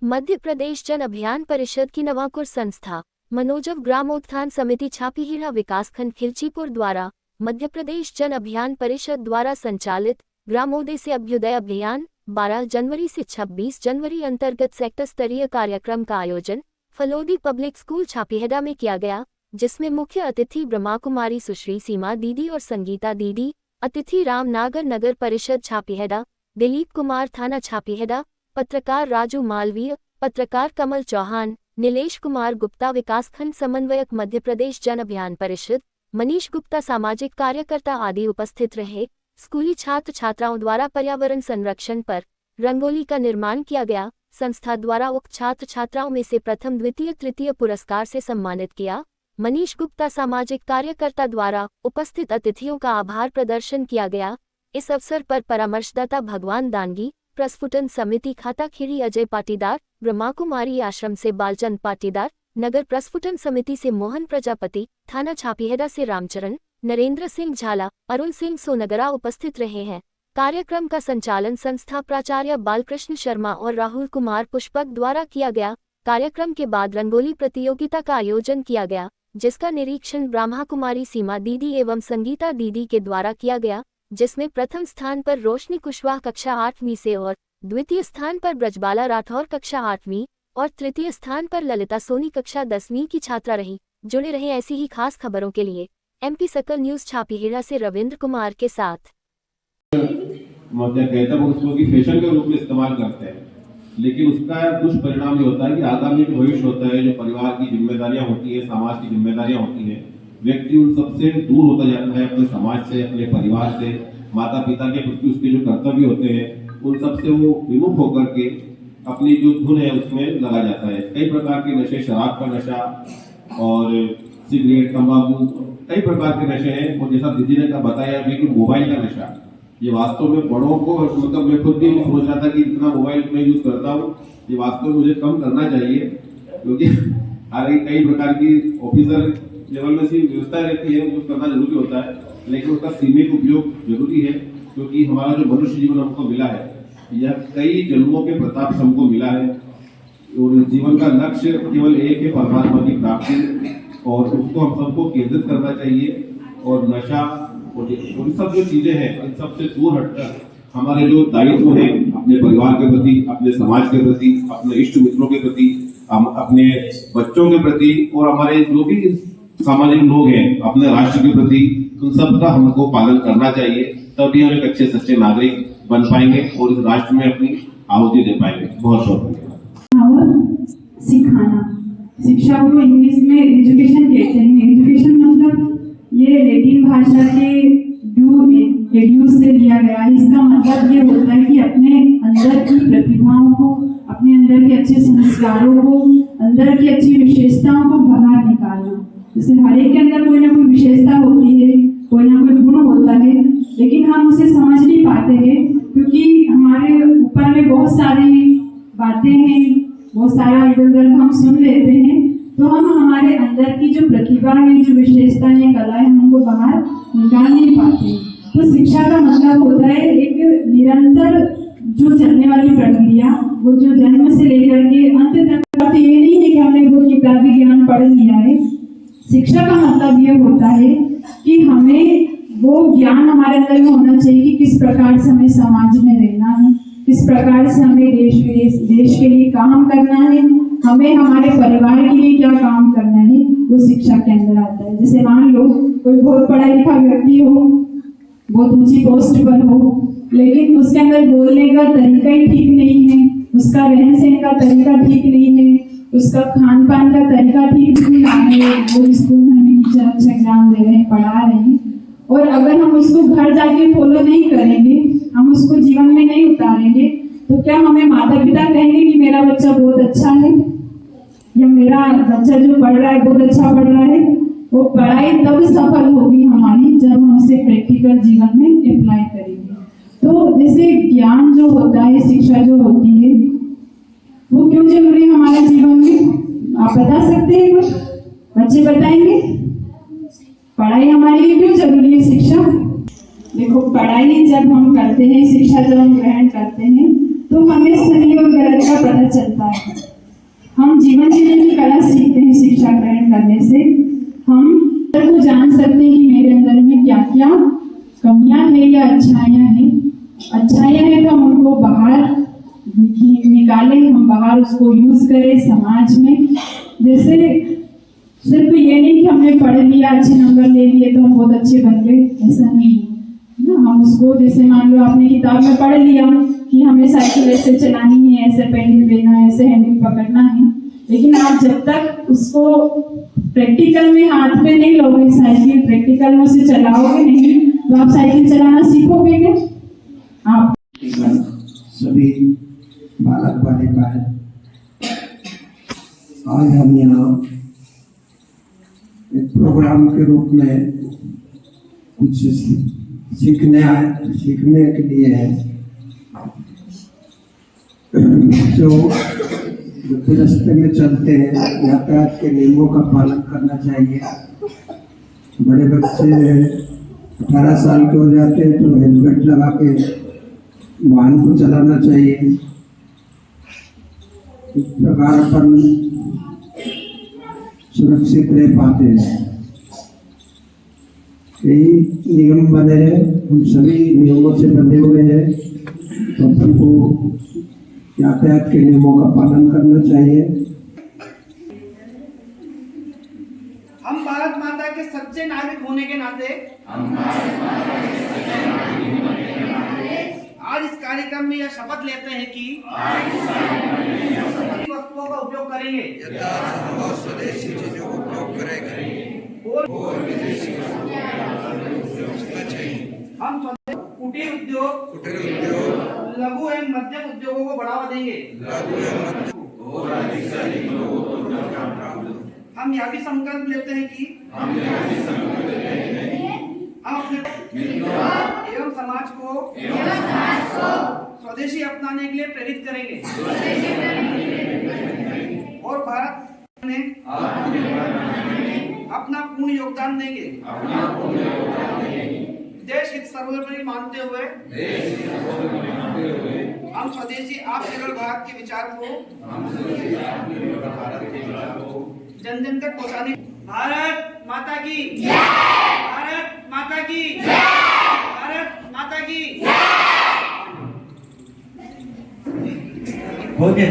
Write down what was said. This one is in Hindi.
मध्य प्रदेश जन अभियान परिषद की नवाकुर संस्था मनोजव ग्रामोत्थान समिति छापीहीरा विकासखंड खिलचीपुर द्वारा मध्य प्रदेश जन अभियान परिषद द्वारा संचालित ग्रामोदय से अभ्युदय अभियान 12 जनवरी से 26 जनवरी अंतर्गत सेक्टर स्तरीय कार्यक्रम का आयोजन फलोदी पब्लिक स्कूल छापीहेड़ा में किया गया, जिसमें मुख्य अतिथि ब्रह्मा कुमारी सुश्री सीमा दीदी और संगीता दीदी, अतिथि रामनागर नगर परिषद छापीहेड़ा, दिलीप कुमार थाना छापीहेड़ा, पत्रकार राजू मालवीय, पत्रकार कमल चौहान, नीलेश कुमार गुप्ता विकासखंड समन्वयक मध्य प्रदेश जन अभियान परिषद, मनीष गुप्ता सामाजिक कार्यकर्ता आदि उपस्थित रहे। स्कूली छात्र छात्राओं द्वारा पर्यावरण संरक्षण पर रंगोली का निर्माण किया गया। संस्था द्वारा उक्त छात्र छात्राओं में से प्रथम द्वितीय तृतीय पुरस्कार से सम्मानित किया। मनीष गुप्ता सामाजिक कार्यकर्ता द्वारा उपस्थित अतिथियों का आभार प्रदर्शन किया गया। इस अवसर पर परामर्शदाता भगवान दानगी, प्रस्फुटन समिति खाताखीरी अजय पाटीदार, ब्रह्मा कुमारी आश्रम से बालचंद पाटीदार, नगर प्रस्फुटन समिति से मोहन प्रजापति, थाना छापीहेड़ा से रामचरण, नरेंद्र सिंह झाला, अरुण सिंह सोनगरा उपस्थित रहे हैं। कार्यक्रम का संचालन संस्था प्राचार्य बालकृष्ण शर्मा और राहुल कुमार पुष्पक द्वारा किया गया। कार्यक्रम के बाद रंगोली प्रतियोगिता का आयोजन किया गया, जिसका निरीक्षण ब्रह्मा कुमारी सीमा दीदी एवं संगीता दीदी के द्वारा किया गया, जिसमें प्रथम स्थान पर रोशनी कुशवाहा कक्षा 8वीं से और द्वितीय स्थान पर ब्रजबाला राठौर कक्षा 8वीं और तृतीय स्थान पर ललिता सोनी कक्षा 10वीं की छात्रा रही। जुड़े रहे ऐसी ही खास खबरों के लिए MP सकल न्यूज छापीहेड़ा से रविंद्र कुमार के साथ। उसको की फैशन के रूप में इस्तेमाल करते हैं, लेकिन उसका दुष्परिणाम ये होता है कि आगामी जो भविष्य होता है, जो परिवार की जिम्मेदारियां होती है, समाज की जिम्मेदारियां होती है, व्यक्ति उन सबसे दूर होता जाता है, अपने समाज से, अपने परिवार से, माता पिता के प्रति उसके जो कर्तव्य होते हैं उन सबसे वो विमुख होकर के अपनी जो धुन है उसमें लगा जाता है। कई प्रकार के नशे, शराब का नशा और सिगरेट, तंबाकू, कई प्रकार के नशे हैं। और जैसा दीदी ने बताया भी कि मोबाइल का नशा, ये वास्तव में बड़ों को, मतलब मैं खुद भी सोच रहा था कि इतना मोबाइल में यूज करता हूँ, ये वास्तव में मुझे कम करना चाहिए, क्योंकि आगे कई प्रकार की ऑफिसर लेवल में सी व्यवस्था रहती है, यूज करना जरूरी होता है, लेकिन उसका सीमित उपयोग जरूरी है, क्योंकि हमारा जो मनुष्य जीवन हमको मिला है यह कई जन्मों के प्रताप से हमको मिला है और जीवन का लक्ष्य केवल एक है, परमात्मा की प्राप्ति, और उसको हम सबको केंद्रित करना चाहिए। और नशा और सब जो चीजें हैं इन सबसे दूर हटकर हमारे जो दायित्व है अपने परिवार के प्रति, अपने समाज के प्रति, अपने इष्ट मित्रों के प्रति, अपने बच्चों के प्रति और हमारे जो भी सामाजिक लोग हैं अपने राष्ट्र के प्रति, उन सब का हमको पालन करना चाहिए, तभी हम एक अच्छे सच्चे नागरिक बन पाएंगे और इस राष्ट्र में अपनी आहुति दे पाएंगे। बहुत बहुत सिखाना, शिक्षा को इंग्लिश में एजुकेशन कहते हैं। एजुकेशन मतलब ये लैटिन भाषा के एड्यूस से लिया गया है। इसका मतलब ये होता है कि अपने अंदर की प्रतिभाओं को, अपने अंदर के अच्छे संस्कारों को, अंदर की अच्छी विशेषताओं को बाहर निकालना। जैसे हर एक के अंदर कोई ना कोई विशेषता होती है, कोई ना कोई गुण होता है, लेकिन हम उसे समझ नहीं पाते हैं क्योंकि हमारे ऊपर में बहुत सारी बातें हैं, बहुत सारा इधर उधर हम सुन लेते हैं, तो हम हमारे अंदर की जो प्रतिभा है, जो विशेषता है, कला है, हम उनको बाहर निकाल नहीं पाते। तो शिक्षा का मतलब होता है एक निरंतर जो चलने वाली प्रक्रिया, वो जो जन्म से लेकर के अंत तक। तो ये नहीं है कि हमने वो किताबी ज्ञान पढ़ लिया है। शिक्षा का मतलब ये होता है कि हमें वो ज्ञान हमारे अंदर में होना चाहिए कि किस प्रकार से हमें समाज में रहना है, किस प्रकार से हमें देश के लिए काम करना है, हमें हमारे परिवार के लिए क्या काम करना है, वो शिक्षा के अंदर आता है। जैसे मान लो कोई बहुत पढ़ा लिखा व्यक्ति हो, बहुत ऊंची पोस्ट पर हो, लेकिन उसके अंदर बोलने का तरीका ही ठीक नहीं है, उसका रहन सहन का तरीका ठीक नहीं है, उसका खान पान का तरीका ठीक नहीं है। वो स्कूल में हमें टीचर अच्छा ज्ञान दे रहे हैं, पढ़ा रहे हैं, और अगर हम उसको घर जाके फॉलो नहीं करेंगे, हम उसको जीवन में नहीं उतारेंगे, तो क्या हमें माता पिता कहेंगे कि मेरा बच्चा बहुत अच्छा है या मेरा बच्चा जो पढ़ रहा है बहुत अच्छा पढ़ रहा है? वो पढ़ाई तब सफल होगी हमारी जब हम उसे प्रैक्टिकल जीवन में अप्लाई करेंगे। तो जैसे ज्ञान जो होता है, शिक्षा जो होती है, वो क्यों जरूरी है हमारे जीवन में? आप बता सकते हैं कुछ? बच्चे बताएंगे पढ़ाई हमारे लिए क्यों जरूरी है? शिक्षा देखो, पढ़ाई जब हम करते हैं, शिक्षा जब हम ग्रहण करते हैं, तो तो हमें सही और गलत का पता चलता है। हम जीवन जीने की कला सीखते हैं शिक्षा ग्रहण करने से। हम को जान सकते हैं कि मेरे अंदर में क्या क्या कमियां हैं या अच्छाइयां हैं। अच्छाइयां हैं तो हम उनको बाहर निकालें, हम बाहर उसको यूज करें समाज में। जैसे सिर्फ ये नहीं कि हमने पढ़ लिया, अच्छे नंबर ले लिए तो हम बहुत अच्छे बन गए, ऐसा नहीं है ना। हम उसको, जैसे मान लो आपने किताब में पढ़ लिया कि हमें साइकिल ऐसे चलानी है, ऐसे पेडल देना है, ऐसे हैंडल पकड़ना है, लेकिन आप जब तक उसको प्रैक्टिकल में हाथ में नहीं लोगे, साइकिल प्रैक्टिकल में उसे चलाओगे नहीं, तो आप साइकिल चलाना सीखोगे क्या? आप सभी बालक बालिकाएं, आज हम यहाँ एक प्रोग्राम के रूप में कुछ सीखने के लिए है। जो रास्ते में चलते हैं यातायात के नियमों का पालन करना चाहिए। बड़े बच्चे 18 साल के हो जाते हैं तो हेलमेट लगा के वाहन को चलाना चाहिए। इस प्रकार अपन सुरक्षित रह पाते हैं। कई नियम बने हैं, हम सभी नियमों से बंधे हुए हैं, तो अपन को यातायात के नियमों का पालन करना चाहिए। हम भारत माता के सच्चे नागरिक होने के नाते आज इस कार्यक्रम में यह शपथ लेते हैं कि वस्तुओं का उपयोग करेंगे, स्वदेशी चीजों का उपयोग करेंगे और विदेशी हम कुटीर उद्योग, लघु एवं मध्यम उद्योगों को बढ़ावा देंगे। हम यह भी संकल्प लेते हैं कि हम अपने एवं समाज को स्वदेशी अपनाने के लिए प्रेरित करेंगे और भारत में अपना पूर्ण योगदान देंगे। देश हित सर्वोपरि मानते हुए हम स्वदेशी आत्मनिर्भर भारत के विचार को जन जन तक पहुंचाने। भारत माता की जय! भारत माता की जय! भारत माता की जय!